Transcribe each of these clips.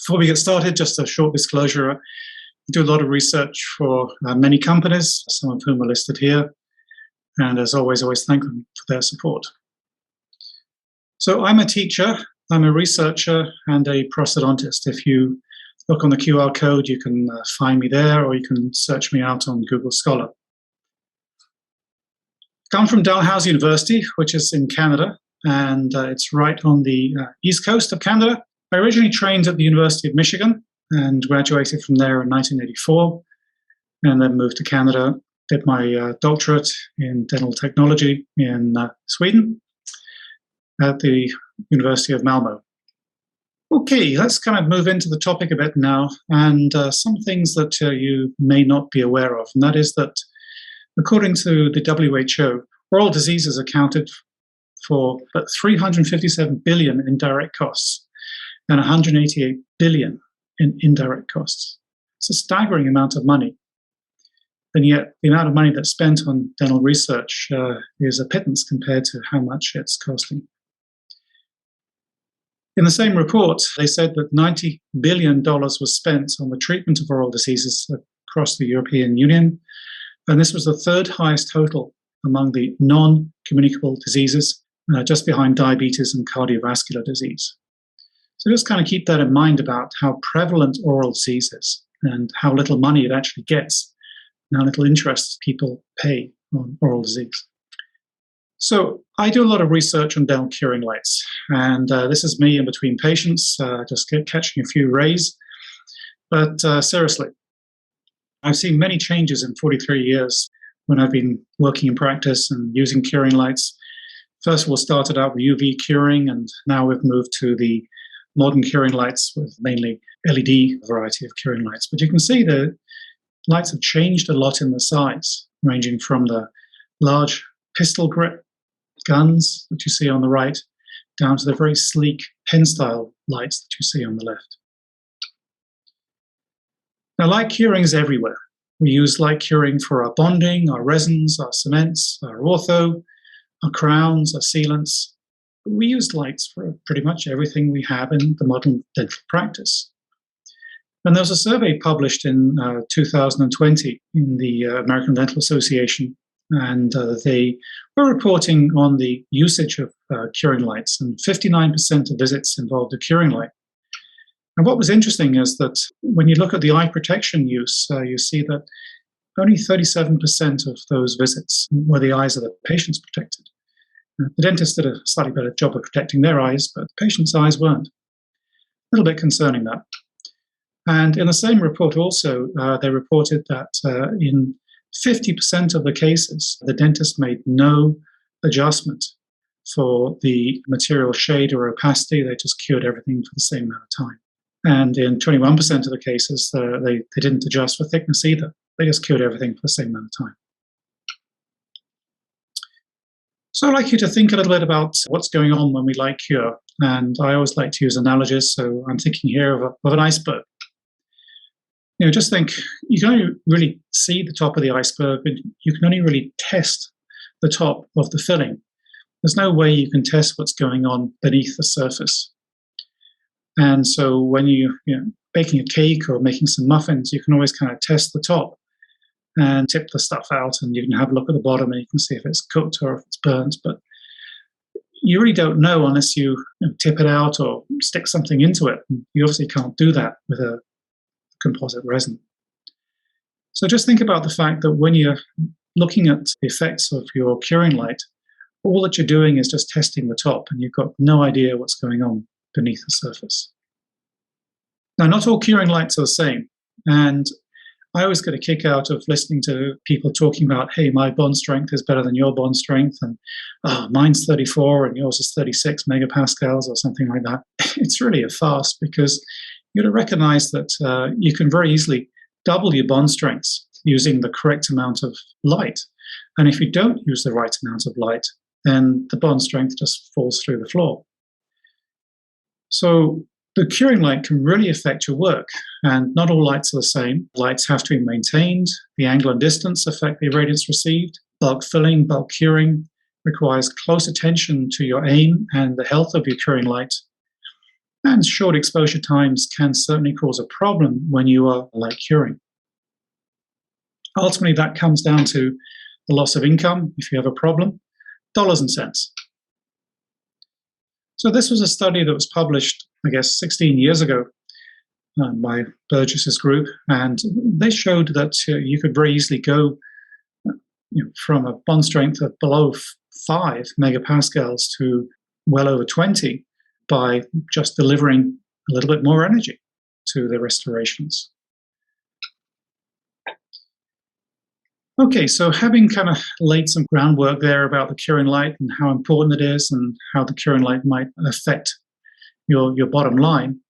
Before we get started, just a short disclosure. I do a lot of research for many companies, some of whom are listed here. And as always thank them for their support. So I'm a teacher, I'm a researcher, and a prosthodontist. If you look on the QR code, you can find me there, or you can search me out on Google Scholar. I come from Dalhousie University, which is in Canada, and it's right on the east coast of Canada. I originally trained at the University of Michigan and graduated from there in 1984, and then moved to Canada, did my doctorate in dental technology in Sweden at the University of Malmö. Okay, let's kind of move into the topic a bit now, and some things that you may not be aware of, and that is that according to the WHO, oral diseases accounted for about 357 billion in direct costs and 188 billion in indirect costs. It's a staggering amount of money. And yet the amount of money that's spent on dental research is a pittance compared to how much it's costing. In the same report, they said that $90 billion was spent on the treatment of oral diseases across the European Union. And this was the third highest total among the non-communicable diseases, just behind diabetes and cardiovascular disease. So just kind of keep that in mind about how prevalent oral disease is and how little money it actually gets and how little interest people pay on oral disease. So I do a lot of research on dental curing lights, and this is me in between patients, just catching a few rays. But seriously, I've seen many changes in 43 years when I've been working in practice and using curing lights. First of all, started out with UV curing, and now we've moved to the modern curing lights with mainly LED variety of curing lights. But you can see the lights have changed a lot in the size, ranging from the large pistol grip guns that you see on the right down to the very sleek pen-style lights that you see on the left. Now, light curing is everywhere. We use light curing for our bonding, our resins, our cements, our ortho, our crowns, our sealants. We use lights for pretty much everything we have in the modern dental practice. And there was a survey published in 2020 in the American Dental Association, and they were reporting on the usage of curing lights, and 59% of visits involved a curing light. And what was interesting is that when you look at the eye protection use, you see that only 37% of those visits were the eyes of the patients protected. The dentist did a slightly better job of protecting their eyes, but the patient's eyes weren't. A little bit concerning, that. And in the same report also, they reported that in 50% of the cases, the dentist made no adjustment for the material shade or opacity. They just cured everything for the same amount of time. And in 21% of the cases, they didn't adjust for thickness either. They just cured everything for the same amount of time. So I'd like you to think a little bit about what's going on when we light cure. And I always like to use analogies, so I'm thinking here of an iceberg. Just think, you can only really see the top of the iceberg, but you can only really test the top of the filling. There's no way you can test what's going on beneath the surface. And so when you're baking a cake or making some muffins, you can always kind of test the top and tip the stuff out, and you can have a look at the bottom and you can see if it's cooked or if it's burnt. But you really don't know unless you tip it out or stick something into it. You obviously can't do that with a composite resin. So just think about the fact that when you're looking at the effects of your curing light, all that you're doing is just testing the top, and you've got no idea what's going on beneath the surface. Now, not all curing lights are the same, and I always get a kick out of listening to people talking about, hey, my bond strength is better than your bond strength, and mine's 34 and yours is 36 megapascals or something like that. It's really a farce, because you got to recognize that you can very easily double your bond strengths using the correct amount of light. And if you don't use the right amount of light, then the bond strength just falls through the floor. So the curing light can really affect your work, and not all lights are the same. Lights have to be maintained. The angle and distance affect the irradiance received. Bulk filling, bulk curing requires close attention to your aim and the health of your curing light. And short exposure times can certainly cause a problem when you are light curing. Ultimately, that comes down to the loss of income if you have a problem, dollars and cents. So this was a study that was published, I guess, 16 years ago by Burgess's group, and they showed that you could very easily go from a bond strength of below 5 megapascals to well over 20 by just delivering a little bit more energy to the restorations. Okay, so having kind of laid some groundwork there about the curing light and how important it is and how the curing light might affect your bottom line,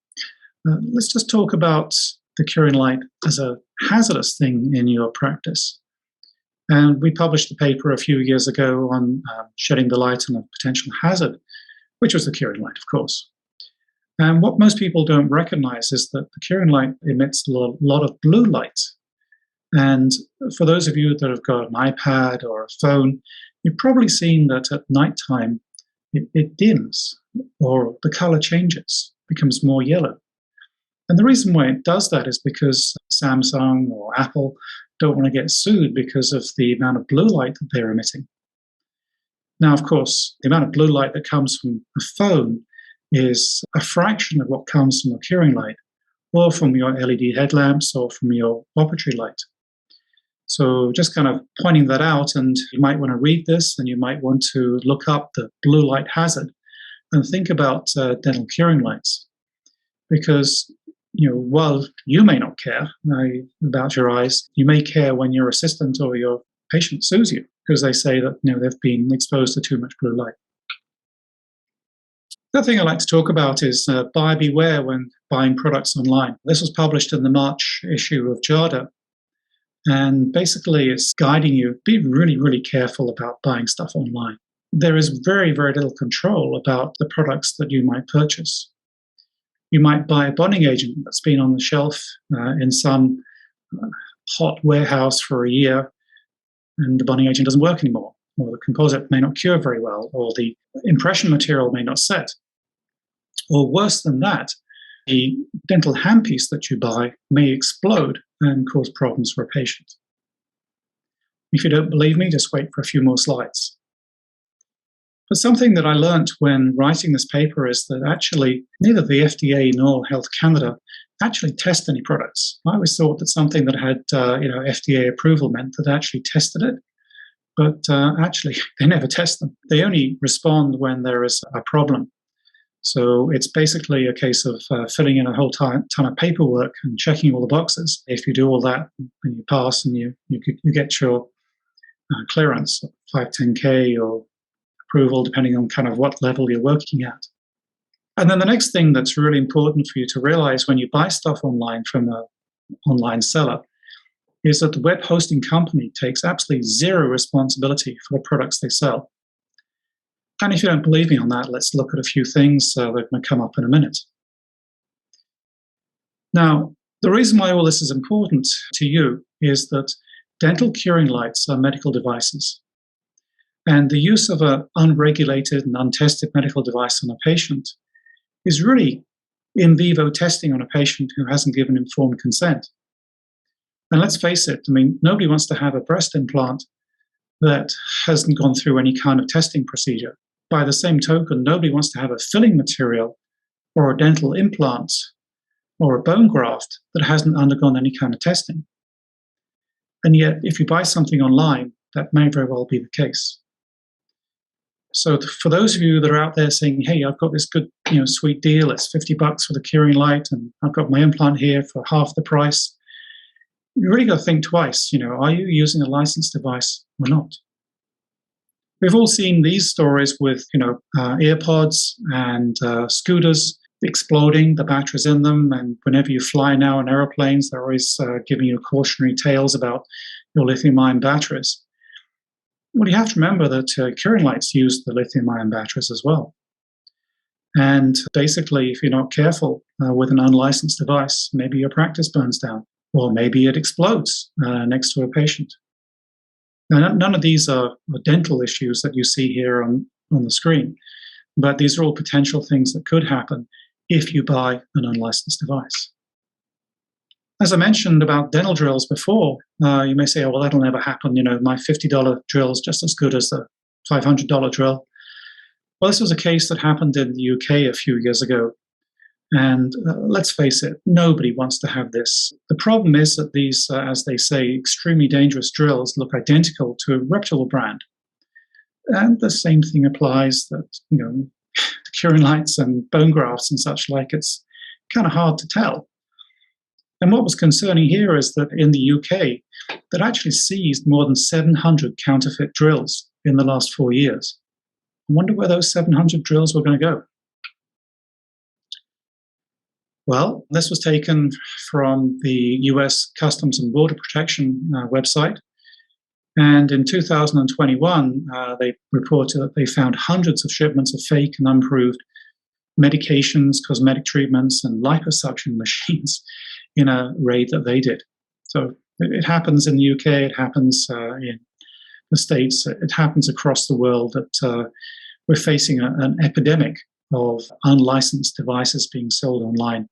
let's just talk about the curing light as a hazardous thing in your practice. And we published a paper a few years ago on shedding the light on a potential hazard, which was the curing light, of course. And what most people don't recognize is that the curing light emits a lot of blue light. And for those of you that have got an iPad or a phone, you've probably seen that at nighttime it dims or the color changes, becomes more yellow. And the reason why it does that is because Samsung or Apple don't want to get sued because of the amount of blue light that they're emitting. Now, of course, the amount of blue light that comes from a phone is a fraction of what comes from a curing light, or from your LED headlamps, or from your operatory light. So just kind of pointing that out, and you might want to read this, and you might want to look up the blue light hazard and think about dental curing lights. Because while you may not care about your eyes, you may care when your assistant or your patient sues you because they say that they've been exposed to too much blue light. The other thing I like to talk about is buyer beware when buying products online. This was published in the March issue of JADA, and basically it's guiding you, be really, really careful about buying stuff online. There is very, very little control about the products that you might purchase. You might buy a bonding agent that's been on the shelf in some hot warehouse for a year, and the bonding agent doesn't work anymore, or the composite may not cure very well, or the impression material may not set. Or worse than that, the dental handpiece that you buy may explode and cause problems for a patient. If you don't believe me, just wait for a few more slides. But something that I learned when writing this paper is that actually neither the FDA nor Health Canada actually test any products. I always thought that something that had FDA approval meant that they actually tested it, but actually they never test them. They only respond when there is a problem. So it's basically a case of filling in a whole ton of paperwork and checking all the boxes. If you do all that and you pass and you get your clearance, 510K or approval, depending on kind of what level you're working at. And then the next thing that's really important for you to realize when you buy stuff online from an online seller is that the web hosting company takes absolutely zero responsibility for the products they sell. And if you don't believe me on that, let's look at a few things that are going to come up in a minute. Now, the reason why all this is important to you is that dental curing lights are medical devices. And the use of an unregulated and untested medical device on a patient is really in vivo testing on a patient who hasn't given informed consent. And let's face it, nobody wants to have a breast implant that hasn't gone through any kind of testing procedure. By the same token, nobody wants to have a filling material or a dental implant or a bone graft that hasn't undergone any kind of testing. And yet, if you buy something online, that may very well be the case. So for those of you that are out there saying, hey, I've got this good, sweet deal, it's $50 for the curing light, and I've got my implant here for half the price, you really got to think twice. Are you using a licensed device or not? We've all seen these stories with, earpods and scooters exploding, the batteries in them. And whenever you fly now in aeroplanes, they're always giving you cautionary tales about your lithium-ion batteries. Well, you have to remember that curing lights use the lithium-ion batteries as well. And basically, if you're not careful with an unlicensed device, maybe your practice burns down, or maybe it explodes next to a patient. Now, none of these are dental issues that you see here on the screen, but these are all potential things that could happen if you buy an unlicensed device. As I mentioned about dental drills before, you may say, oh, well, that'll never happen. My $50 drill is just as good as the $500 drill. Well, this was a case that happened in the UK a few years ago. And let's face it, nobody wants to have this. The problem is that these, as they say, extremely dangerous drills look identical to a reputable brand. And the same thing applies that, the curing lights and bone grafts and such like, it's kind of hard to tell. And what was concerning here is that in the UK, they'd actually seized more than 700 counterfeit drills in the last 4 years. I wonder where those 700 drills were going to go. Well, this was taken from the US Customs and Border Protection website. And in 2021, they reported that they found hundreds of shipments of fake and unproved medications, cosmetic treatments, and liposuction machines in a raid that they did. So it happens in the UK, it happens in the States, it happens across the world that we're facing an epidemic of unlicensed devices being sold online.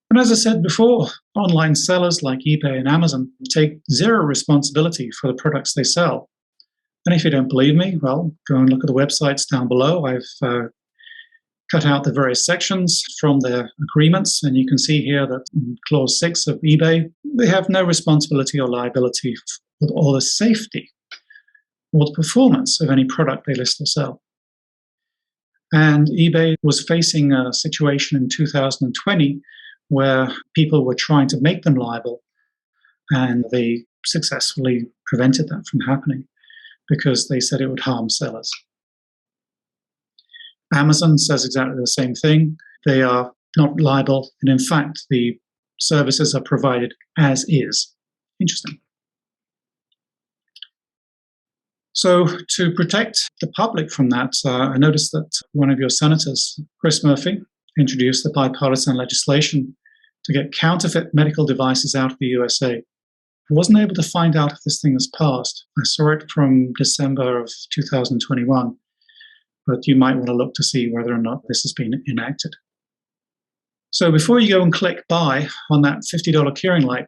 And as I said before, online sellers like eBay and Amazon take zero responsibility for the products they sell. And if you don't believe me, well, go and look at the websites down below. I've cut out the various sections from their agreements, and you can see here that in Clause 6 of eBay, they have no responsibility or liability for the safety or the performance of any product they list or sell. And eBay was facing a situation in 2020 where people were trying to make them liable, and they successfully prevented that from happening because they said it would harm sellers. Amazon says exactly the same thing. They are not liable, and in fact, the services are provided as is. Interesting. So to protect the public from that, I noticed that one of your senators, Chris Murphy, introduced the bipartisan legislation to get counterfeit medical devices out of the USA. I wasn't able to find out if this thing has passed. I saw it from December of 2021, but you might want to look to see whether or not this has been enacted. So before you go and click buy on that $50 curing light,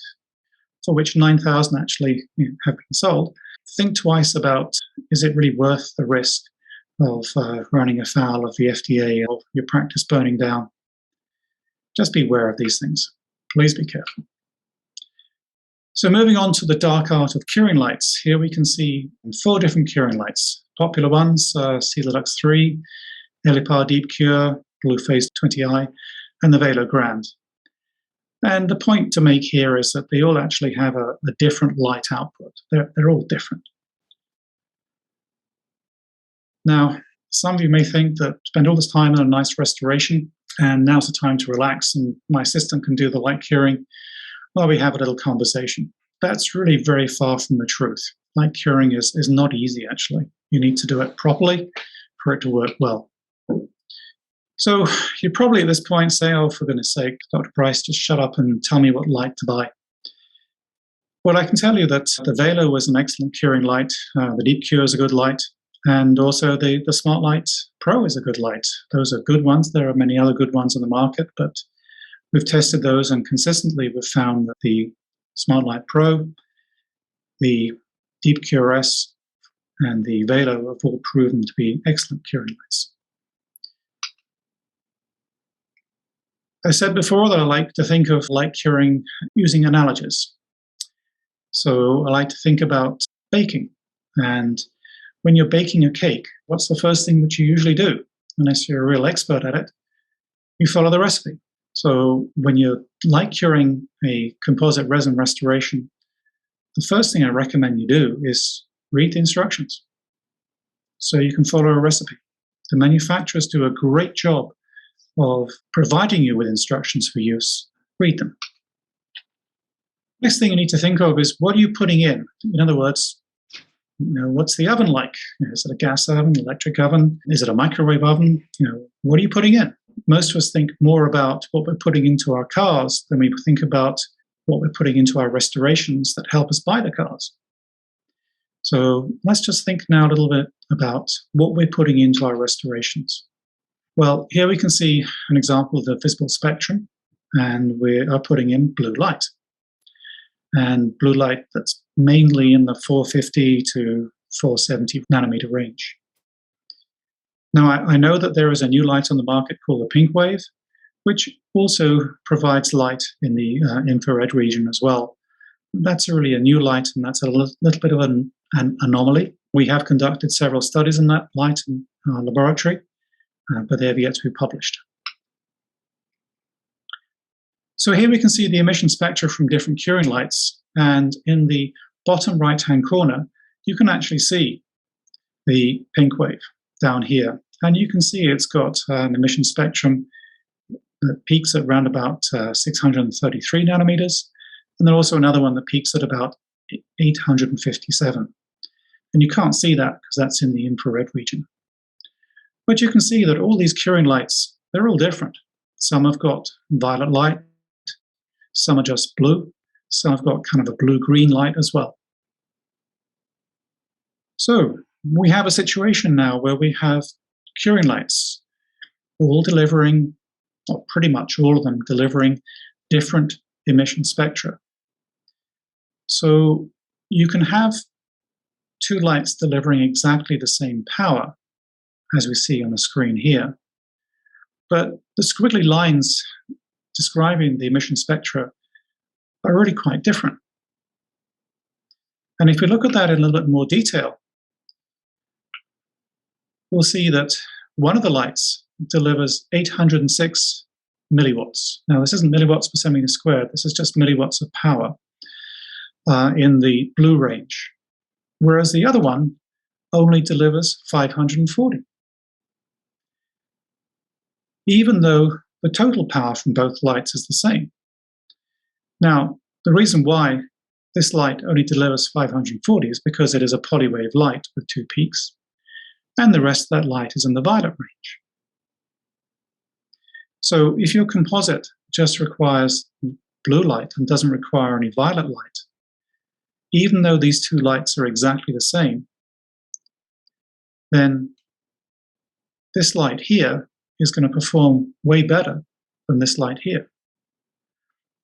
for which 9,000 actually have been sold, think twice about, is it really worth the risk of running afoul of the FDA or your practice burning down? Just be aware of these things. Please be careful. So moving on to the dark art of curing lights, here we can see 4 different curing lights. Popular ones, Celilux 3, Elipar Deep Cure, Blue Phase 20i, and the Velo Grand. And the point to make here is that they all actually have a different light output. They're all different. Now, some of you may think that spend all this time on a nice restoration, and now's the time to relax, and my assistant can do the light curing while we have a little conversation. That's really very far from the truth. Light curing is not easy, actually. You need to do it properly for it to work well. So you're probably at this point saying, oh, for goodness sake, Dr. Price, just shut up and tell me what light to buy. Well, I can tell you that the Velo was an excellent curing light. The Deep Cure is a good light. And also the Smart Light Pro is a good light. Those are good ones. There are many other good ones on the market, but we've tested those, and consistently we've found that the Smart Light Pro, the Deep Cure S, and the Velo have all proven to be excellent curing lights. I said before that I like to think of light curing using analogies. So I like to think about baking. And when you're baking a cake, what's the first thing that you usually do? Unless you're a real expert at it, you follow the recipe. So when you're light curing a composite resin restoration, the first thing I recommend you do is read the instructions so you can follow a recipe. The manufacturers do a great job of providing you with instructions for use. Read them. Next thing you need to think of is, what are you putting in? In other words, what's the oven like? Is it a gas oven, electric oven? Is it a microwave oven? What are you putting in? Most of us think more about what we're putting into our cars than we think about what we're putting into our restorations that help us buy the cars. So let's just think now a little bit about what we're putting into our restorations. Well, here we can see an example of the visible spectrum, and we are putting in blue light. And blue light that's mainly in the 450 to 470 nanometer range. Now, I know that there is a new light on the market called the pink wave, which also provides light in the infrared region as well. That's really a new light, and that's a little bit of an anomaly. We have conducted several studies on that light in our laboratory, but they have yet to be published. So here we can see the emission spectra from different curing lights, and in the bottom right-hand corner, you can actually see the pink wave down here. And you can see it's got an emission spectrum that peaks at around about 633 nanometers, and then also another one that peaks at about 857. And you can't see that because that's in the infrared region. But you can see that all these curing lights, they're all different. Some have got violet light, some are just blue, some have got kind of a blue-green light as well. So we have a situation now where we have curing lights all delivering, or pretty much all of them delivering, different emission spectra. So you can have two lights delivering exactly the same power, as we see on the screen here, but the squiggly lines describing the emission spectra are really quite different. And if we look at that in a little bit more detail, we'll see that one of the lights delivers 806 milliwatts. Now, this isn't milliwatts per centimeter squared, this is just milliwatts of power in the blue range, whereas the other one only delivers 540. Even though the total power from both lights is the same. Now, the reason why this light only delivers 540 is because it is a polywave light with two peaks, and the rest of that light is in the violet range. So if your composite just requires blue light and doesn't require any violet light, even though these two lights are exactly the same, then this light here is going to perform way better than this light here.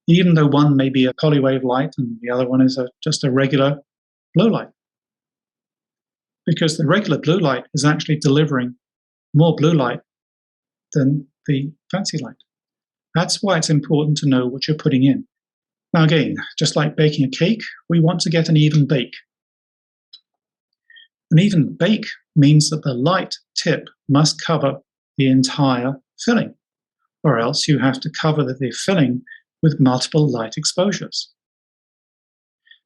Even though one may be a polywave light and the other one is just a regular blue light. Because the regular blue light is actually delivering more blue light than the fancy light. That's why it's important to know what you're putting in. Now again, just like baking a cake, we want to get an even bake. An even bake means that the light tip must cover the entire filling, or else you have to cover the filling with multiple light exposures.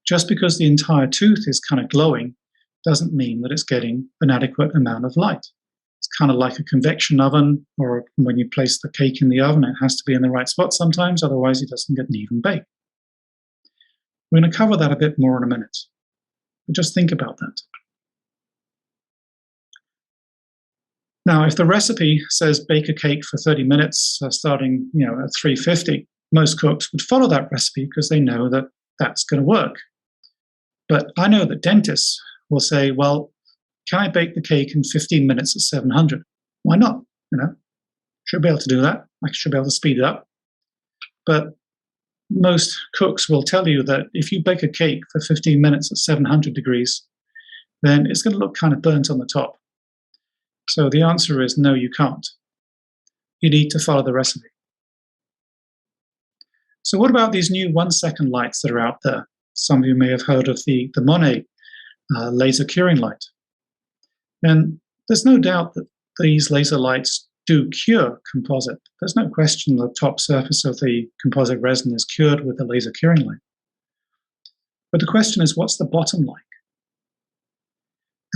Just because the entire tooth is kind of glowing doesn't mean that it's getting an adequate amount of light. It's kind of like a convection oven, or when you place the cake in the oven, it has to be in the right spot sometimes, otherwise it doesn't get an even bake. We're going to cover that a bit more in a minute, but just think about that. Now, if the recipe says bake a cake for 30 minutes, starting at 350, most cooks would follow that recipe because they know that that's going to work. But I know that dentists will say, well, can I bake the cake in 15 minutes at 700? Why not? Should be able to do that. I should be able to speed it up. But most cooks will tell you that if you bake a cake for 15 minutes at 700 degrees, then it's going to look kind of burnt on the top. So the answer is no, you can't. You need to follow the recipe. So what about these new 1-second lights that are out there? Some of you may have heard of the Monet laser curing light. And there's no doubt that these laser lights do cure composite. There's no question the top surface of the composite resin is cured with the laser curing light. But the question is, what's the bottom like?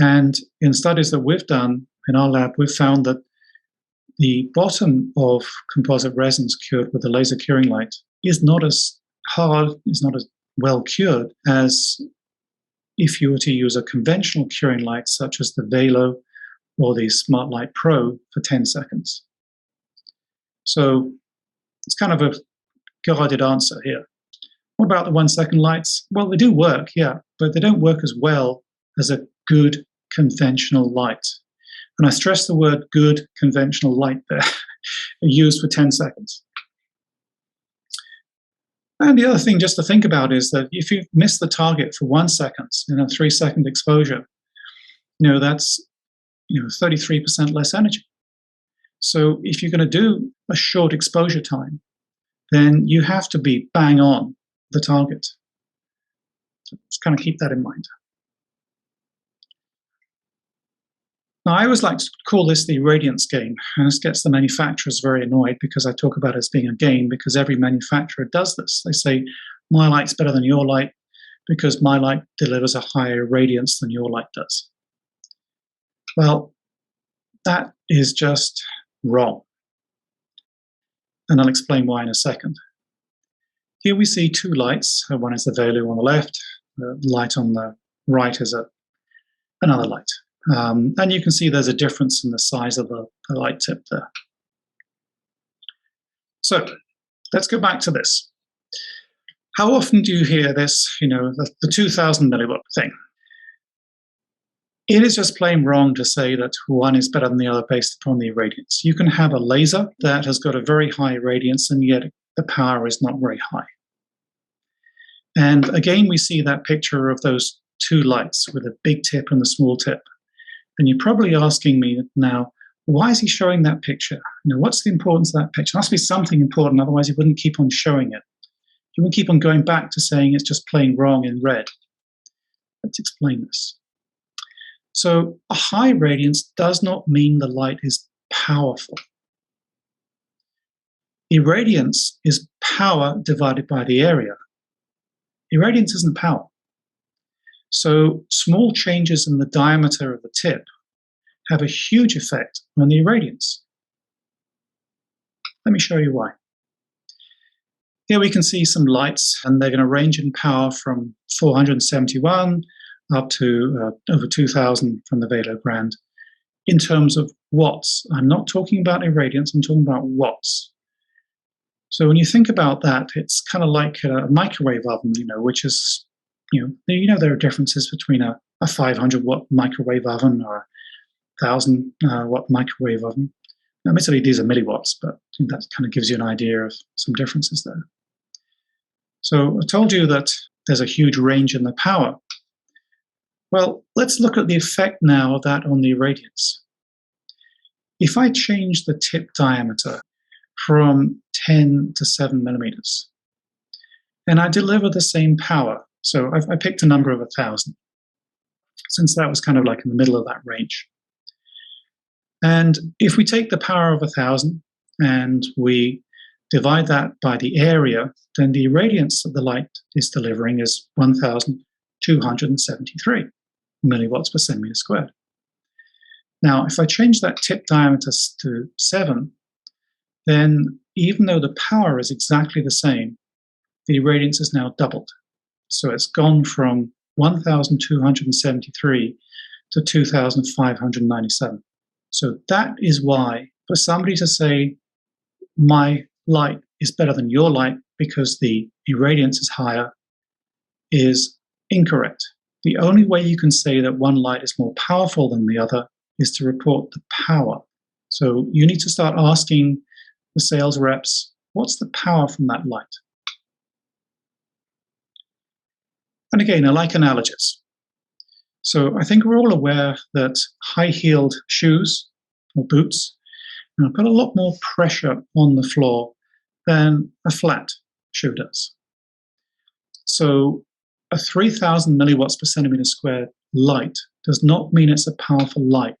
And in studies that we've done in our lab, we've found that the bottom of composite resins cured with the laser curing light is not as hard, is not as well cured as if you were to use a conventional curing light such as the Velo or the Smart Light Pro for 10 seconds. So it's kind of a guided answer here. What about the 1-second lights? Well, they do work, yeah, but they don't work as well as a good conventional light. And I stress the word good conventional light there, used for 10 seconds. And the other thing just to think about is that if you miss the target for 1 second in a 3-second exposure, that's 33% less energy. So if you're going to do a short exposure time, then you have to be bang on the target. So just kind of keep that in mind. Now, I always like to call this the radiance gain, and this gets the manufacturers very annoyed because I talk about it as being a gain, because every manufacturer does this. They say, my light's better than your light because my light delivers a higher radiance than your light does. Well, that is just wrong. And I'll explain why in a second. Here we see two lights. One is the Velu on the left. The light on the right is another light. And you can see there's a difference in the size of the light tip there. So let's go back to this. How often do you hear this, the 2000 milliwatt thing? It is just plain wrong to say that one is better than the other based upon the irradiance. You can have a laser that has got a very high irradiance and yet the power is not very high. And again, we see that picture of those two lights with a big tip and the small tip. And you're probably asking me now, why is he showing that picture? What's the importance of that picture? There must be something important, otherwise he wouldn't keep on showing it. He wouldn't keep on going back to saying it's just plain wrong in red. Let's explain this. So a high radiance does not mean the light is powerful. Irradiance is power divided by the area. Irradiance isn't power. So small changes in the diameter of the tip have a huge effect on the irradiance. Let me show you why. Here we can see some lights, and they're going to range in power from 471 up to over 2000 from the Velo Grand in terms of watts. I'm not talking about irradiance, I'm talking about watts. So when you think about that, it's kind of like a microwave oven, which is, there are differences between a 500 watt microwave oven or a 1000 watt microwave oven. Now, admittedly, these are milliwatts, but that kind of gives you an idea of some differences there. So I told you that there's a huge range in the power. Well, let's look at the effect now of that on the irradiance. If I change the tip diameter from 10 to 7 millimeters, and I deliver the same power, so I picked a number of 1,000, since that was kind of like in the middle of that range. And if we take the power of 1,000 and we divide that by the area, then the irradiance that the light is delivering is 1,273 milliwatts per centimeter squared. Now, if I change that tip diameter to 7, then even though the power is exactly the same, the irradiance is now doubled. So it's gone from 1,273 to 2,597. So that is why, for somebody to say, my light is better than your light because the irradiance is higher, is incorrect. The only way you can say that one light is more powerful than the other is to report the power. So you need to start asking the sales reps, what's the power from that light? And again, I like analogies. So I think we're all aware that high-heeled shoes or boots put a lot more pressure on the floor than a flat shoe does. So a 3,000 milliwatts per centimeter squared light does not mean it's a powerful light.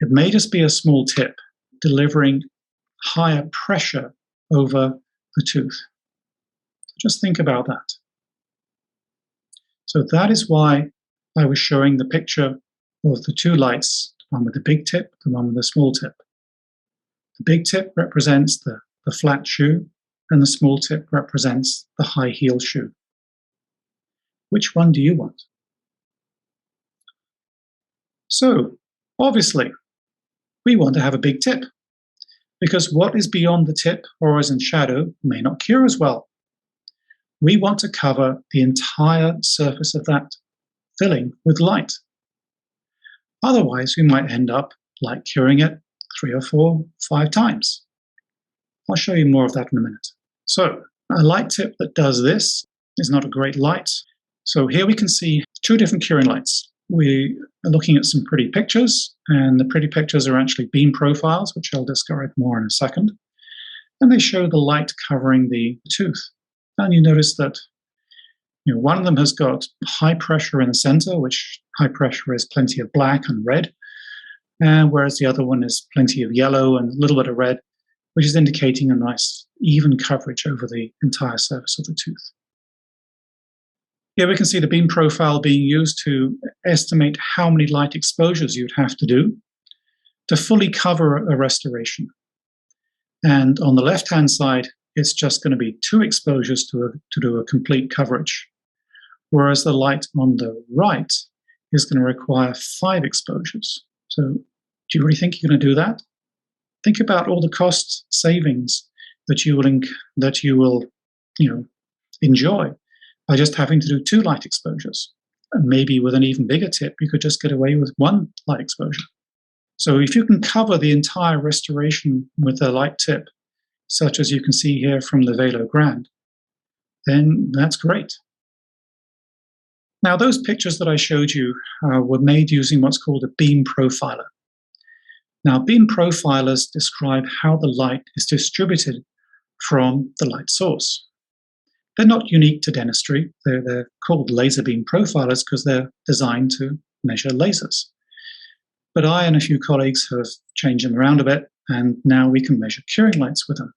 It may just be a small tip delivering higher pressure over the tooth. So just think about that. So that is why I was showing the picture of the two lights, the one with the big tip, the one with the small tip. The big tip represents the flat shoe, and the small tip represents the high heel shoe. Which one do you want? So, obviously, we want to have a big tip, because what is beyond the tip or is in shadow may not cure as well. We want to cover the entire surface of that filling with light. Otherwise, we might end up light curing it 3 or 4, 5 times. I'll show you more of that in a minute. So a light tip that does this is not a great light. So here we can see 2 different curing lights. We are looking at some pretty pictures, and the pretty pictures are actually beam profiles, which I'll describe more in a second. And they show the light covering the tooth. And you notice that one of them has got high pressure in the center, which high pressure is plenty of black and red, and whereas the other one is plenty of yellow and a little bit of red, which is indicating a nice even coverage over the entire surface of the tooth. Here we can see the beam profile being used to estimate how many light exposures you'd have to do to fully cover a restoration. And on the left-hand side, it's just going to be 2 exposures to do a complete coverage, whereas the light on the right is going to require 5 exposures. So do you really think you're going to do that? Think about all the cost savings that you will enjoy by just having to do 2 light exposures. And maybe with an even bigger tip, you could just get away with 1 light exposure. So if you can cover the entire restoration with a light tip, such as you can see here from the Velo Grand, then that's great. Now, those pictures that I showed you were made using what's called a beam profiler. Now, beam profilers describe how the light is distributed from the light source. They're not unique to dentistry. They're called laser beam profilers because they're designed to measure lasers. But I and a few colleagues have changed them around a bit, and now we can measure curing lights with them.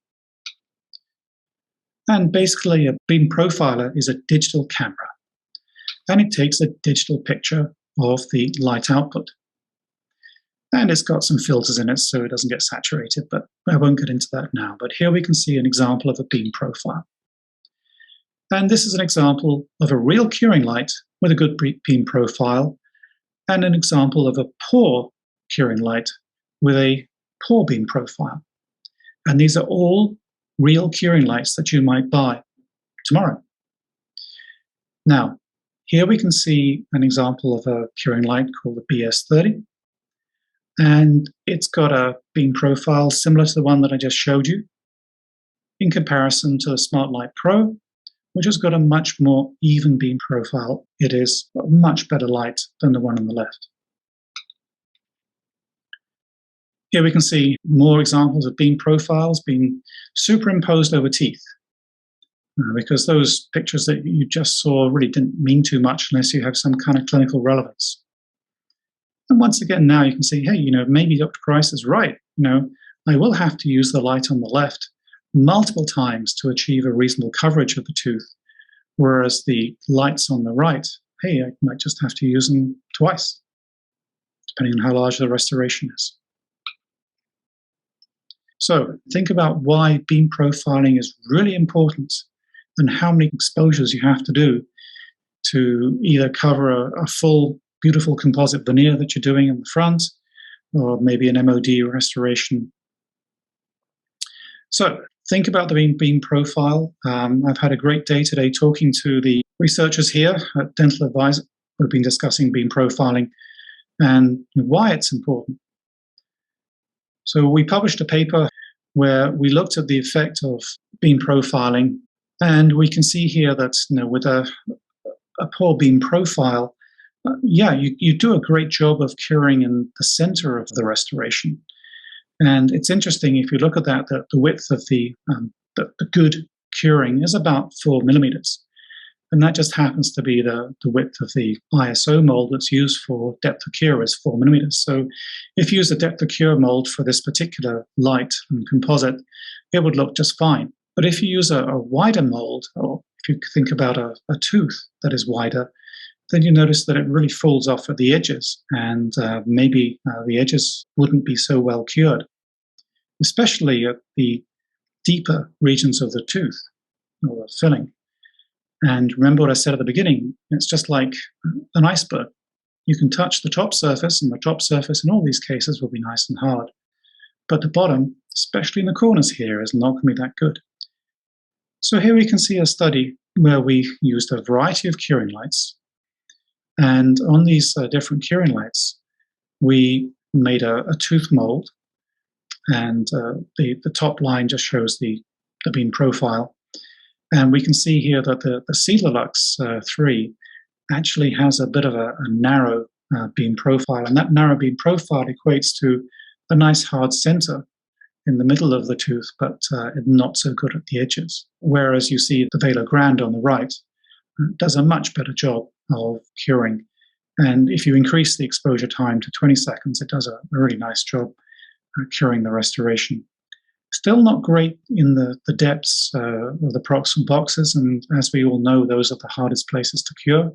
And basically, a beam profiler is a digital camera, and it takes a digital picture of the light output. And it's got some filters in it so it doesn't get saturated, but I won't get into that now. But here we can see an example of a beam profile. And this is an example of a real curing light with a good beam profile, and an example of a poor curing light with a poor beam profile. And these are all real curing lights that you might buy tomorrow. Now, here we can see an example of a curing light called the BS30. And it's got a beam profile similar to the one that I just showed you, in comparison to the Smart Light Pro, which has got a much more even beam profile. It is a much better light than the one on the left. Here we can see more examples of beam profiles being superimposed over teeth, because those pictures that you just saw really didn't mean too much unless you have some kind of clinical relevance. And once again, now you can see, hey, maybe Dr. Price is right. I will have to use the light on the left multiple times to achieve a reasonable coverage of the tooth, whereas the lights on the right, hey, I might just have to use them twice, depending on how large the restoration is. So think about why beam profiling is really important and how many exposures you have to do to either cover a full, beautiful composite veneer that you're doing in the front, or maybe an MOD restoration. So think about the beam profile. I've had a great day today talking to the researchers here at Dental Advisor who have been discussing beam profiling and why it's important. So we published a paper where we looked at the effect of beam profiling, and we can see here that with a poor beam profile, you do a great job of curing in the center of the restoration. And it's interesting, if you look at that the width of the good curing is about 4 millimeters. And that just happens to be the width of the ISO mold that's used for depth of cure is 4 millimeters. So if you use a depth of cure mold for this particular light and composite, it would look just fine. But if you use a wider mold, or if you think about a tooth that is wider, then you notice that it really falls off at the edges, and maybe the edges wouldn't be so well cured, especially at the deeper regions of the tooth or the filling. And remember what I said at the beginning, it's just like an iceberg. You can touch the top surface, and the top surface in all these cases will be nice and hard. But the bottom, especially in the corners here, is not going to be that good. So here we can see a study where we used a variety of curing lights. And on these different curing lights, we made a tooth mold, and the top line just shows the beam profile. And we can see here that the Cedarlux 3 actually has a bit of a narrow beam profile, and that narrow beam profile equates to a nice hard center in the middle of the tooth, but not so good at the edges. Whereas you see the Velo Grande on the right does a much better job of curing. And if you increase the exposure time to 20 seconds, it does a really nice job curing the restoration. Still not great in the depths of the proximal boxes, and as we all know, those are the hardest places to cure,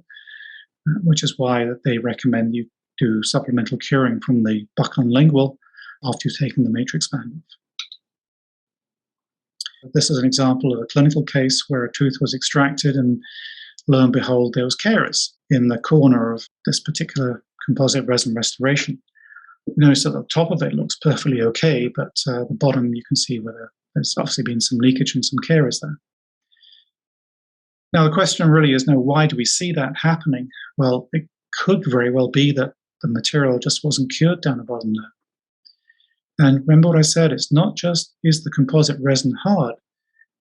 which is why they recommend you do supplemental curing from the buccal lingual after you've taken the matrix band off. This is an example of a clinical case where a tooth was extracted, and lo and behold, there was caries in the corner of this particular composite resin restoration. Notice that the top of it looks perfectly okay, but the bottom you can see where there's obviously been some leakage and some caries there. Now the question really is, now why do we see that happening? Well, it could very well be that the material just wasn't cured down the bottom there. And remember what I said, it's not just is the composite resin hard,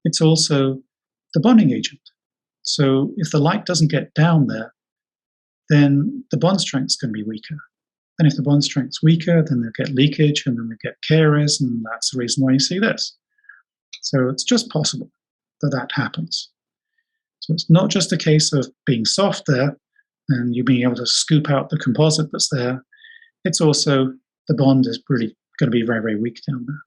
it's also the bonding agent. So if the light doesn't get down there, then the bond strength's going to be weaker. And if the bond strength's weaker, then they'll get leakage, and then they get caries, and that's the reason why you see this. So it's just possible that that happens. So it's not just a case of being soft there and you being able to scoop out the composite that's there. It's also the bond is really going to be very, very weak down there.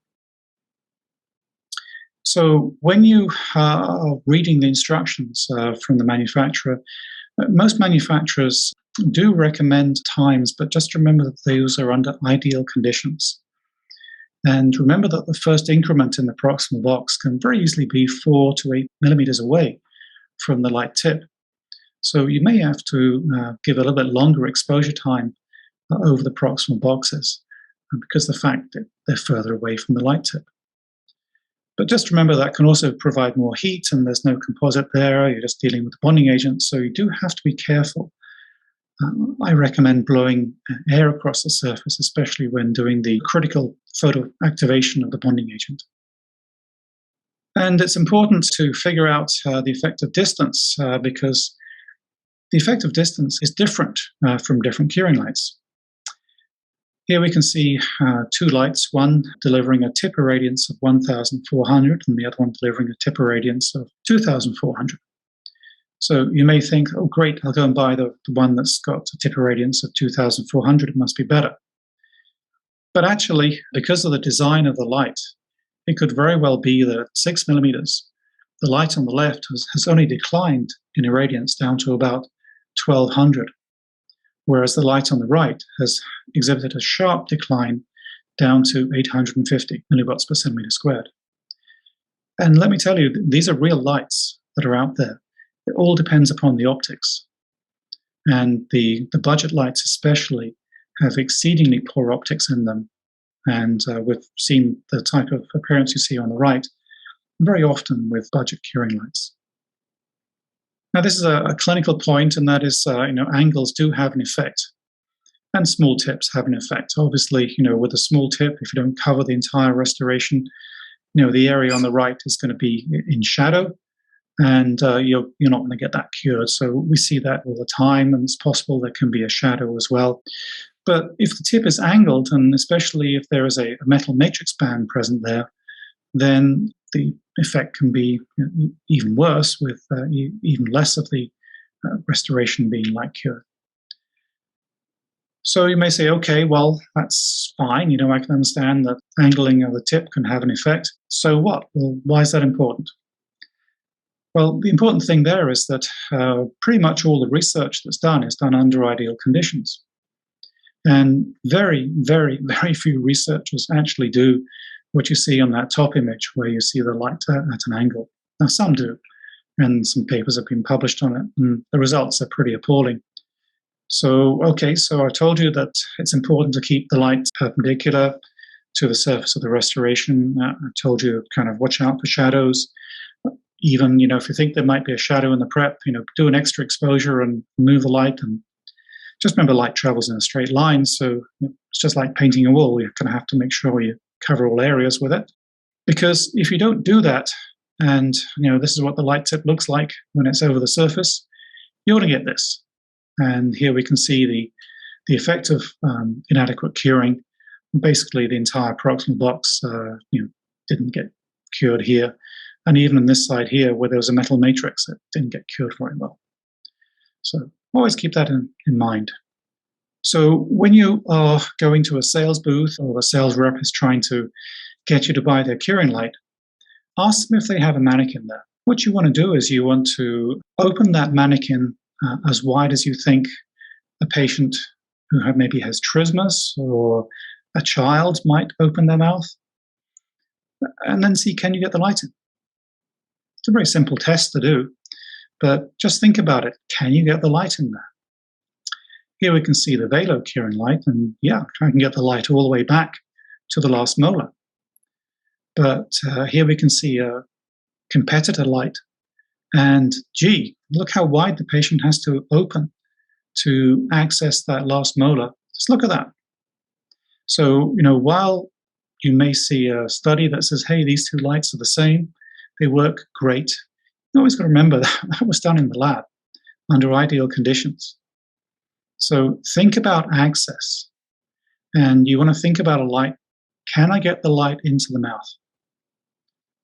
So when you are reading the instructions from the manufacturer, most manufacturers do recommend times, but just remember that those are under ideal conditions. And remember that the first increment in the proximal box can very easily be 4 to 8 millimeters away from the light tip. So you may have to give a little bit longer exposure time over the proximal boxes because of the fact that they're further away from the light tip. But just remember that can also provide more heat, and there's no composite there. You're just dealing with the bonding agent, so you do have to be careful. I recommend blowing air across the surface, especially when doing the critical photo activation of the bonding agent. And it's important to figure out the effective distance because the effective distance is different from different curing lights. Here we can see two lights, one delivering a tip irradiance of 1,400 and the other one delivering a tip irradiance of 2,400. So you may think, oh great, I'll go and buy the one that's got a tip irradiance of 2,400, it must be better. But actually, because of the design of the light, it could very well be that at 6 millimeters, the light on the left has only declined in irradiance down to about 1,200. Whereas the light on the right has exhibited a sharp decline down to 850 milliwatts per centimeter squared. And let me tell you, these are real lights that are out there. It all depends upon the optics. And the budget lights especially have exceedingly poor optics in them. And we've seen the type of appearance you see on the right very often with budget curing lights. Now, this is a clinical point, and that is, angles do have an effect, and small tips have an effect. Obviously, with a small tip, if you don't cover the entire restoration, the area on the right is going to be in shadow, and you're not going to get that cured. So we see that all the time, and it's possible there can be a shadow as well. But if the tip is angled, and especially if there is a metal matrix band present there, then the effect can be even worse with even less of the restoration being light cured. So you may say, okay, well, that's fine. I can understand that angling of the tip can have an effect. So what? Well, why is that important? Well, the important thing there is that pretty much all the research that's done is done under ideal conditions. And very, very, very few researchers actually do what you see on that top image where you see the light at an angle. Now, some do, and some papers have been published on it, and the results are pretty appalling. So I told you that it's important to keep the light perpendicular to the surface of the restoration. I told you kind of watch out for shadows. Even, if you think there might be a shadow in the prep, do an extra exposure and move the light and Just remember, light travels in a straight line, so it's just like painting a wall. You're going to have to make sure you cover all areas with it. Because if you don't do that, and this is what the light tip looks like when it's over the surface, you're going to get this. And here we can see the effect of inadequate curing. Basically, the entire proximal box didn't get cured here. And even on this side here, where there was a metal matrix, it didn't get cured very well. So always keep that in mind. So when you are going to a sales booth or a sales rep is trying to get you to buy their curing light, ask them if they have a mannequin there. What you want to do is you want to open that mannequin as wide as you think a patient who maybe has trismus or a child might open their mouth, and then see, can you get the light in? It's a very simple test to do, but just think about it. Can you get the light in there? Here we can see the Velo curing light, and yeah, I can get the light all the way back to the last molar. But here we can see a competitor light, and gee, look how wide the patient has to open to access that last molar. Just look at that. So, while you may see a study that says, hey, these two lights are the same, they work great, you always got to remember that was done in the lab under ideal conditions. So think about access, and you want to think about a light. Can I get the light into the mouth?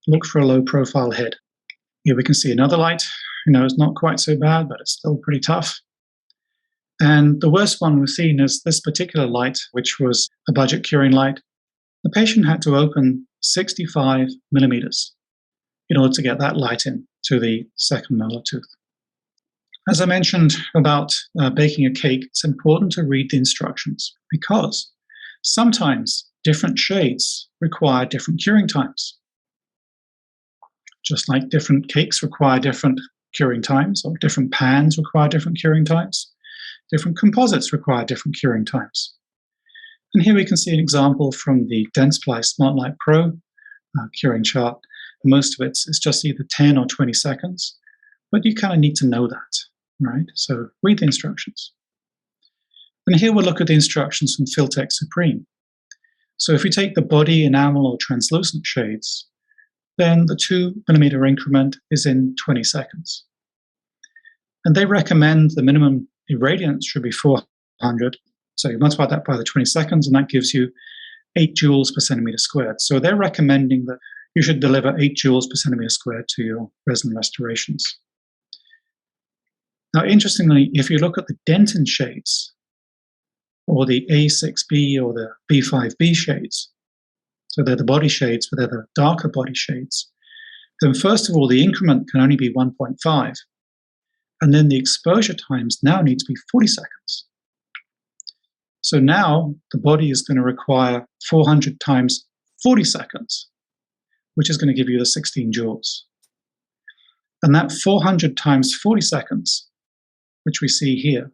Look for a low profile head. Here we can see another light. It's not quite so bad, but it's still pretty tough. And the worst one we've seen is this particular light, which was a budget curing light. The patient had to open 65 millimeters in order to get that light in to the second molar tooth. As I mentioned about baking a cake, it's important to read the instructions because sometimes different shades require different curing times. Just like different cakes require different curing times, or different pans require different curing times, different composites require different curing times. And here we can see an example from the Dentsply SmartLight Pro curing chart. Most of it is just either 10 or 20 seconds, but you kind of need to know that, right? So read the instructions. And here we'll look at the instructions from Filtek Supreme. So if we take the body, enamel, or translucent shades, then the 2 millimeter increment is in 20 seconds. And they recommend the minimum irradiance should be 400. So you multiply that by the 20 seconds, and that gives you 8 joules per centimeter squared. So they're recommending that you should deliver 8 joules per centimeter squared to your resin restorations. Now, interestingly, if you look at the dentin shades, or the A6B or the B5B shades, so they're the body shades, but they're the darker body shades, then first of all, the increment can only be 1.5. And then the exposure times now need to be 40 seconds. So now the body is going to require 400 times 40 seconds, which is going to give you the 16 joules. And that 400 times 40 seconds, which we see here,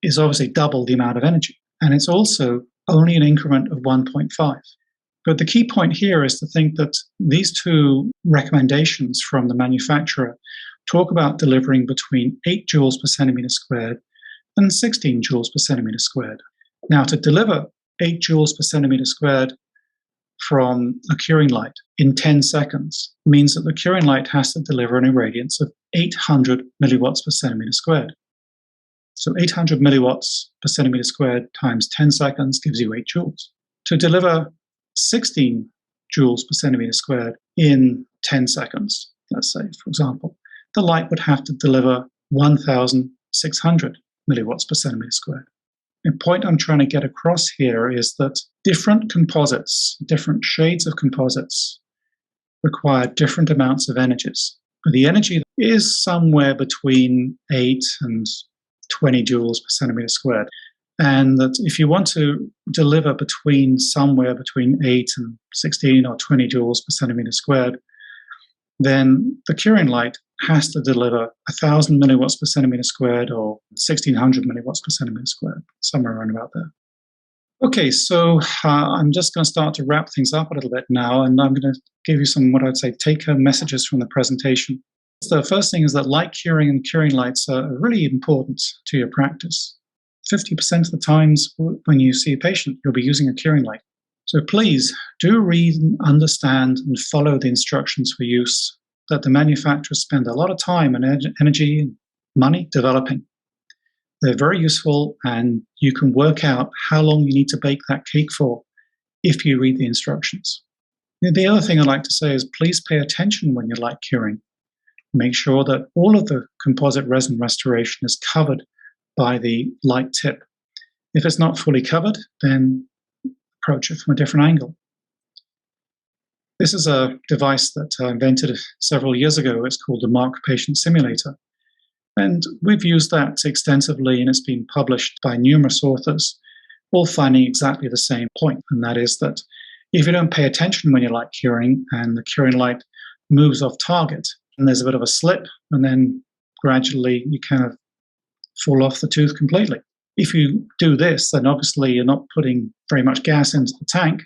is obviously double the amount of energy. And it's also only an increment of 1.5. But the key point here is to think that these two recommendations from the manufacturer talk about delivering between 8 joules per centimeter squared and 16 joules per centimeter squared. Now, to deliver 8 joules per centimeter squared from a curing light in 10 seconds means that the curing light has to deliver an irradiance of 800 milliwatts per centimeter squared. So 800 milliwatts per centimeter squared times 10 seconds gives you 8 joules. To deliver 16 joules per centimeter squared in 10 seconds, let's say, for example, the light would have to deliver 1,600 milliwatts per centimeter squared. The point I'm trying to get across here is that different composites, different shades of composites, require different amounts of energies. But the energy is somewhere between 8 and 20 joules per centimeter squared. And that if you want to deliver somewhere between 8 and 16 or 20 joules per centimeter squared, then the curing light has to deliver 1,000 milliwatts per centimeter squared or 1,600 milliwatts per centimeter squared, somewhere around about there. Okay, so I'm just going to start to wrap things up a little bit now, and I'm going to give you some, what I'd say, take-home messages from the presentation. So the first thing is that light curing and curing lights are really important to your practice. 50% of the times when you see a patient, you'll be using a curing light. So please do read and understand and follow the instructions for use that the manufacturers spend a lot of time and energy and money developing. They're very useful, and you can work out how long you need to bake that cake for if you read the instructions. The other thing I like to say is please pay attention when you light curing. Make sure that all of the composite resin restoration is covered by the light tip. If it's not fully covered, then approach it from a different angle. This is a device that I invented several years ago. It's called the Mark Patient Simulator. And we've used that extensively, and it's been published by numerous authors, all finding exactly the same point. And that is that if you don't pay attention when you light curing and the curing light moves off target, and there's a bit of a slip, and then gradually you kind of fall off the tooth completely. If you do this, then obviously you're not putting very much gas into the tank,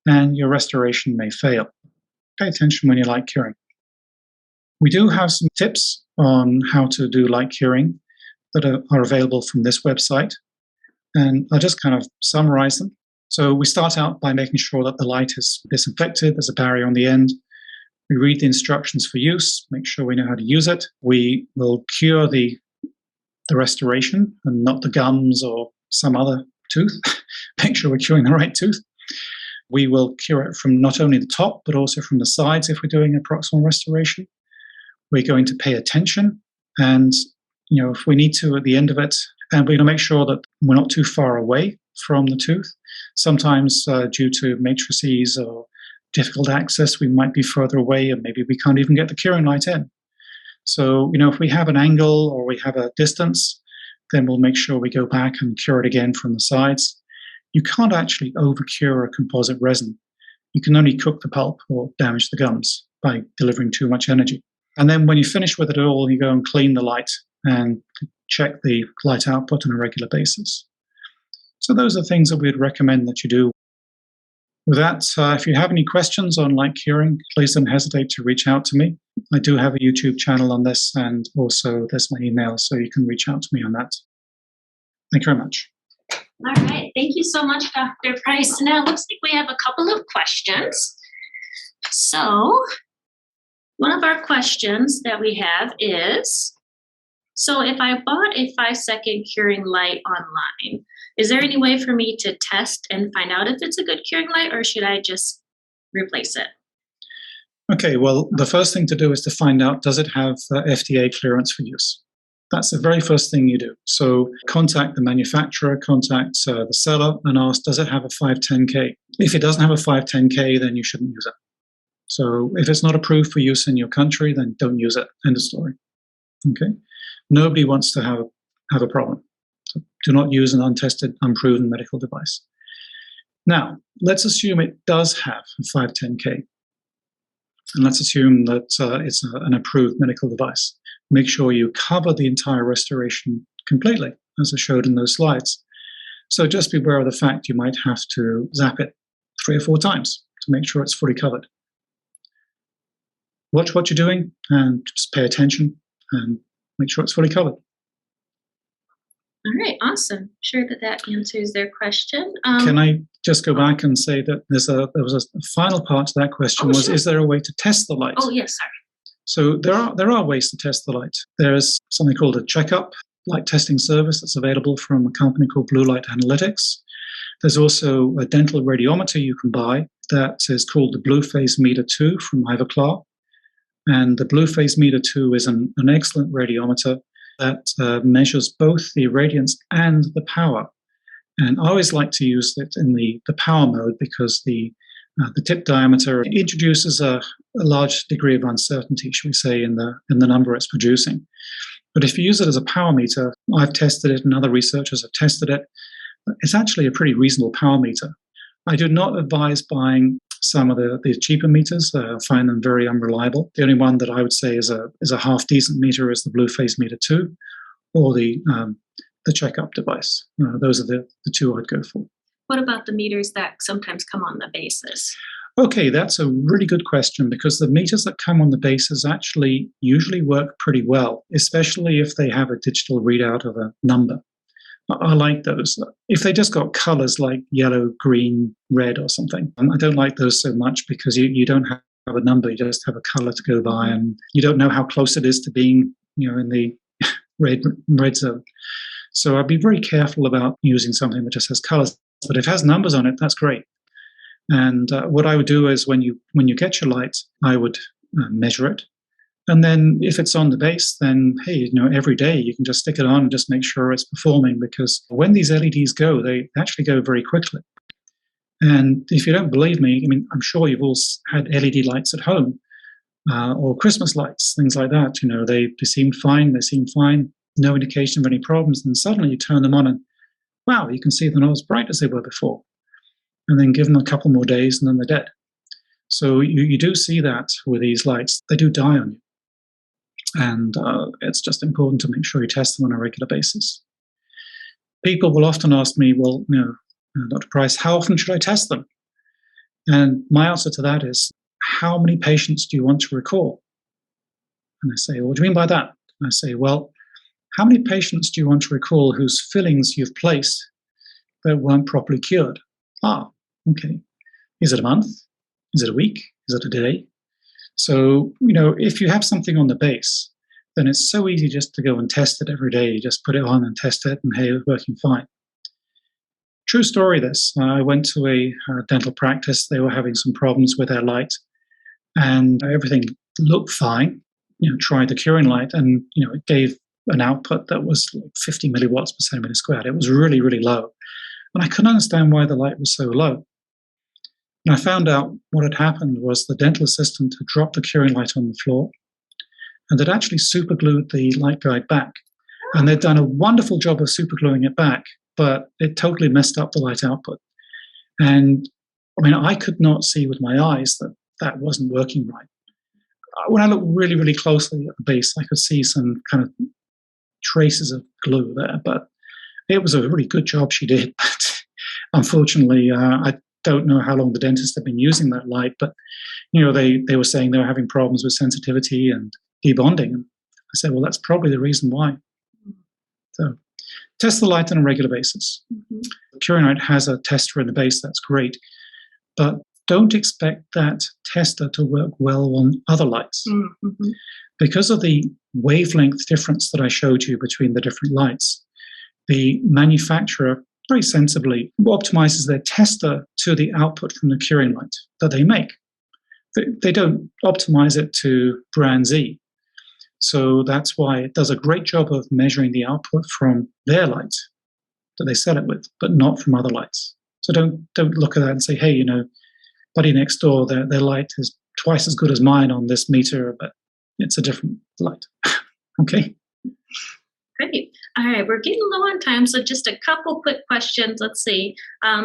and your restoration may fail. Pay attention when you light curing. We do have some tips on how to do light curing that are available from this website, and I'll just kind of summarize them. So we start out by making sure that the light is disinfected. There's a barrier on the end. We read the instructions for use, make sure we know how to use it. We will cure the restoration and not the gums or some other tooth. Make sure we're curing the right tooth. We will cure it from not only the top, but also from the sides if we're doing a proximal restoration. We're going to pay attention, and if we need to at the end of it, and we're going to make sure that we're not too far away from the tooth. Sometimes due to matrices or difficult access, we might be further away, and maybe we can't even get the curing light in. So, if we have an angle or we have a distance, then we'll make sure we go back and cure it again from the sides. You can't actually over-cure a composite resin. You can only cook the pulp or damage the gums by delivering too much energy. And then when you finish with it all, you go and clean the light and check the light output on a regular basis. So those are things that we'd recommend that you do. With that, if you have any questions on light curing, please don't hesitate to reach out to me. I do have a YouTube channel on this, and also there's my email, so you can reach out to me on that. Thank you very much. All right. Thank you so much, Dr. Price. Now, it looks like we have a couple of questions. So, one of our questions that we have is, so if I bought a 5-second curing light online, is there any way for me to test and find out if it's a good curing light, or should I just replace it? Okay, well, the first thing to do is to find out, does it have FDA clearance for use? That's the very first thing you do. So contact the manufacturer, contact the seller, and ask, does it have a 510K? If it doesn't have a 510K, then you shouldn't use it. So if it's not approved for use in your country, then don't use it. End of story. Okay? Nobody wants to have a problem. So do not use an untested, unproven medical device. Now, let's assume it does have a 510K. And let's assume that it's an approved medical device. Make sure you cover the entire restoration completely, as I showed in those slides. So just be aware of the fact you might have to zap it 3 or 4 times to make sure it's fully covered. Watch what you're doing and just pay attention and make sure it's fully covered. All right, awesome. Sure that answers their question. Can I just go back and say that there was a final part to that question was, sure. Is there a way to test the light? Oh, yes, sorry. So there are ways to test the light. There is something called a checkup light testing service that's available from a company called Blue Light Analytics. There's also a dental radiometer you can buy that is called the Blue Phase Meter 2 from Ivoclar. And the Blue Phase Meter 2 is an excellent radiometer that measures both the irradiance and the power. And I always like to use it in the power mode because the tip diameter introduces a large degree of uncertainty, should we say, in the number it's producing. But if you use it as a power meter, I've tested it and other researchers have tested it, it's actually a pretty reasonable power meter. I do not advise buying some of the cheaper meters. I find them very unreliable. The only one that I would say is a half decent meter is the Blue Phase Meter 2 or the checkup device. Those are the 2 I'd go for. What about the meters that sometimes come on the bases? Okay, that's a really good question because the meters that come on the bases actually usually work pretty well, especially if they have a digital readout of a number. I like those. If they just got colors like yellow, green, red, or something, I don't like those so much because you don't have a number, you just have a color to go by, and you don't know how close it is to being, in the red zone. So I'd be very careful about using something that just has colors. But if it has numbers on it, that's great. And what I would do is when you get your light, I would measure it. And then if it's on the base, then hey, every day you can just stick it on and just make sure it's performing, because when these LEDs go, they actually go very quickly. And if you don't believe me, I'm sure you've all had LED lights at home or Christmas lights, things like that. They seem fine. They seem fine. No indication of any problems. And suddenly you turn them on and wow, you can see they're not as bright as they were before. And then give them a couple more days and then they're dead. So you do see that with these lights. They do die on you. And it's just important to make sure you test them on a regular basis. People will often ask me, well, Dr. Price, how often should I test them? And my answer to that is, how many patients do you want to recall? And they say, well, what do you mean by that? And I say, well, how many patients do you want to recall whose fillings you've placed that weren't properly cured? Okay. Is it a month? Is it a week? Is it a day? So, if you have something on the base, then it's so easy just to go and test it every day. You just put it on and test it, and hey, it's working fine. True story, this. I went to a dental practice. They were having some problems with their light, and everything looked fine. Tried the curing light, and, it gave an output that was like 50 milliwatts per centimeter squared. It was really, really low. And I couldn't understand why the light was so low. And I found out what had happened was the dental assistant had dropped the curing light on the floor and had actually superglued the light guide back. And they'd done a wonderful job of supergluing it back, but it totally messed up the light output. And I could not see with my eyes that wasn't working right. When I looked really, really closely at the base, I could see some kind of traces of glue there, but it was a really good job she did. But unfortunately, I don't know how long the dentist had been using that light, but they were saying they were having problems with sensitivity and debonding. And I said, well, that's probably the reason why. So test the light on a regular basis. Curing light has a tester in the base, that's great, but don't expect that tester to work well on other lights. Because of the wavelength difference that I showed you between the different lights, the manufacturer very sensibly optimizes their tester to the output from the curing light that they make. They don't optimize it to brand Z. So that's why it does a great job of measuring the output from their light that they sell it with, but not from other lights. So don't look at that and say, hey, buddy next door, their light is twice as good as mine on this meter, but it's a different light. Okay? Great. All right, we're getting low on time, so just a couple quick questions. Let's see.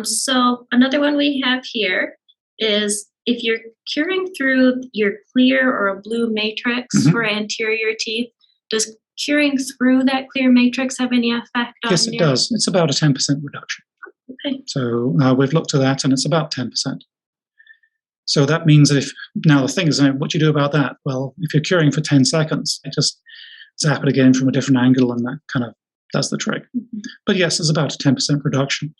So another one we have here is, if you're curing through your clear or a blue matrix for anterior teeth, does curing through that clear matrix have any effect on Yes, it does. It's about a 10% reduction. Okay. So we've looked at that, and it's about 10%. So that means now the thing is, what do you do about that? Well, if you're curing for 10 seconds, just zap it again from a different angle, and that kind of does the trick. But yes, there's about a 10% reduction.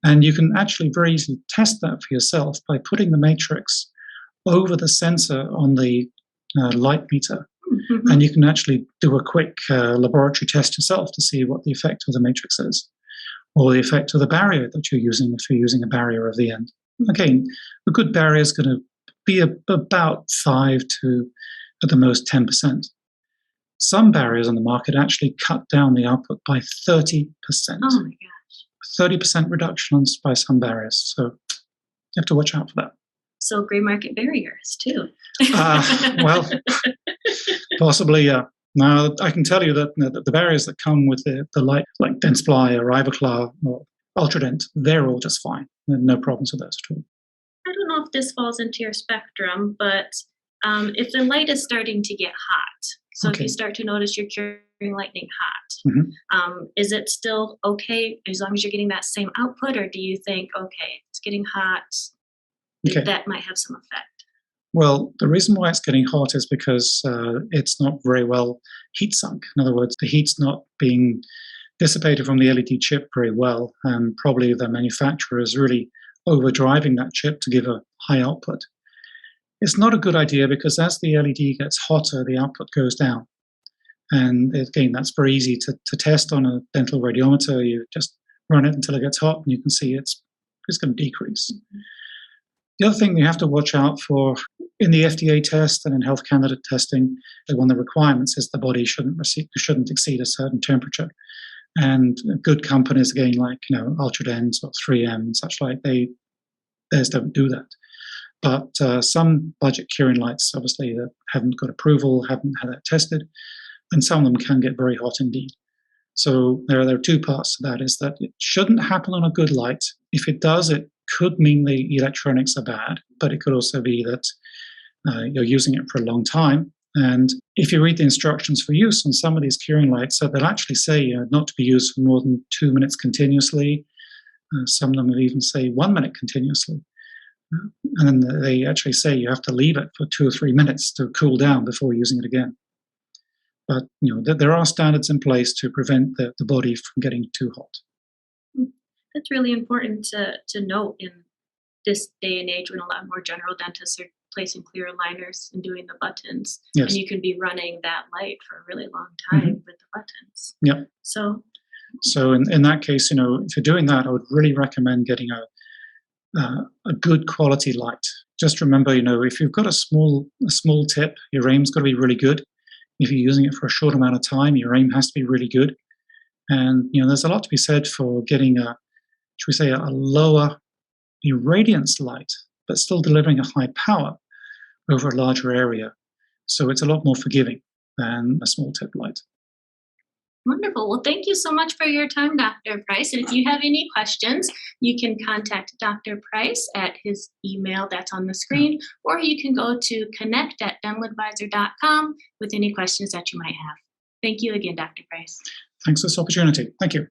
And you can actually very easily test that for yourself by putting the matrix over the sensor on the light meter. And you can actually do a quick laboratory test yourself to see what the effect of the matrix is, or the effect of the barrier that you're using if you're using a barrier of the end. Again, a good barrier is going to be about 5 to, at the most, 10%. Some barriers on the market actually cut down the output by 30%. Oh my gosh. 30% reduction by some barriers. So you have to watch out for that. So gray market barriers too. Well, possibly, yeah. Now, I can tell you that the barriers that come with the light, like Dentsply or Ivoclar or Ultradent, they're all just fine. No problems with those at all. I don't know if this falls into your spectrum, but if the light is starting to get hot, so if you start to notice your curing light getting hot, is it still okay as long as you're getting that same output, or do you think, okay, it's getting hot, that might have some effect? Well, the reason why it's getting hot is because it's not very well heat sunk. In other words, the heat's not being dissipated from the LED chip very well, and probably the manufacturer is really overdriving that chip to give a high output. It's not a good idea because as the LED gets hotter, the output goes down. And again, that's very easy to test on a dental radiometer. You just run it until it gets hot, and you can see it's going to decrease. The other thing you have to watch out for in the FDA test and in health candidate testing, one of the requirements is the body shouldn't exceed a certain temperature. And good companies, again, like Ultradent or 3M and such like, theirs don't do that. But some budget curing lights, obviously, that haven't got approval, haven't had that tested, and some of them can get very hot indeed. So there are two parts to that, is that it shouldn't happen on a good light. If it does, it could mean the electronics are bad, but it could also be that you're using it for a long time. And if you read the instructions for use on some of these curing lights, they'll actually say not to be used for more than 2 minutes continuously. Some of them will even say 1 minute continuously. And then they actually say you have to leave it for 2 or 3 minutes to cool down before using it again. But there are standards in place to prevent the body from getting too hot. That's really important to note in this day and age when a lot more general dentists are placing clear aligners and doing the buttons. Yes. And you can be running that light for a really long time with the buttons. Yep. So in that case, if you're doing that, I would really recommend getting a good quality light. Just remember, if you've got a small tip, your aim's got to be really good. If you're using it for a short amount of time, your aim has to be really good. And there's a lot to be said for getting a lower irradiance light, but still delivering a high power over a larger area. So it's a lot more forgiving than a small tip light. Wonderful. Well, thank you so much for your time, Dr. Price. And if you have any questions, you can contact Dr. Price at his email that's on the screen, or you can go to connect@dentaladvisor.com with any questions that you might have. Thank you again, Dr. Price. Thanks for this opportunity. Thank you.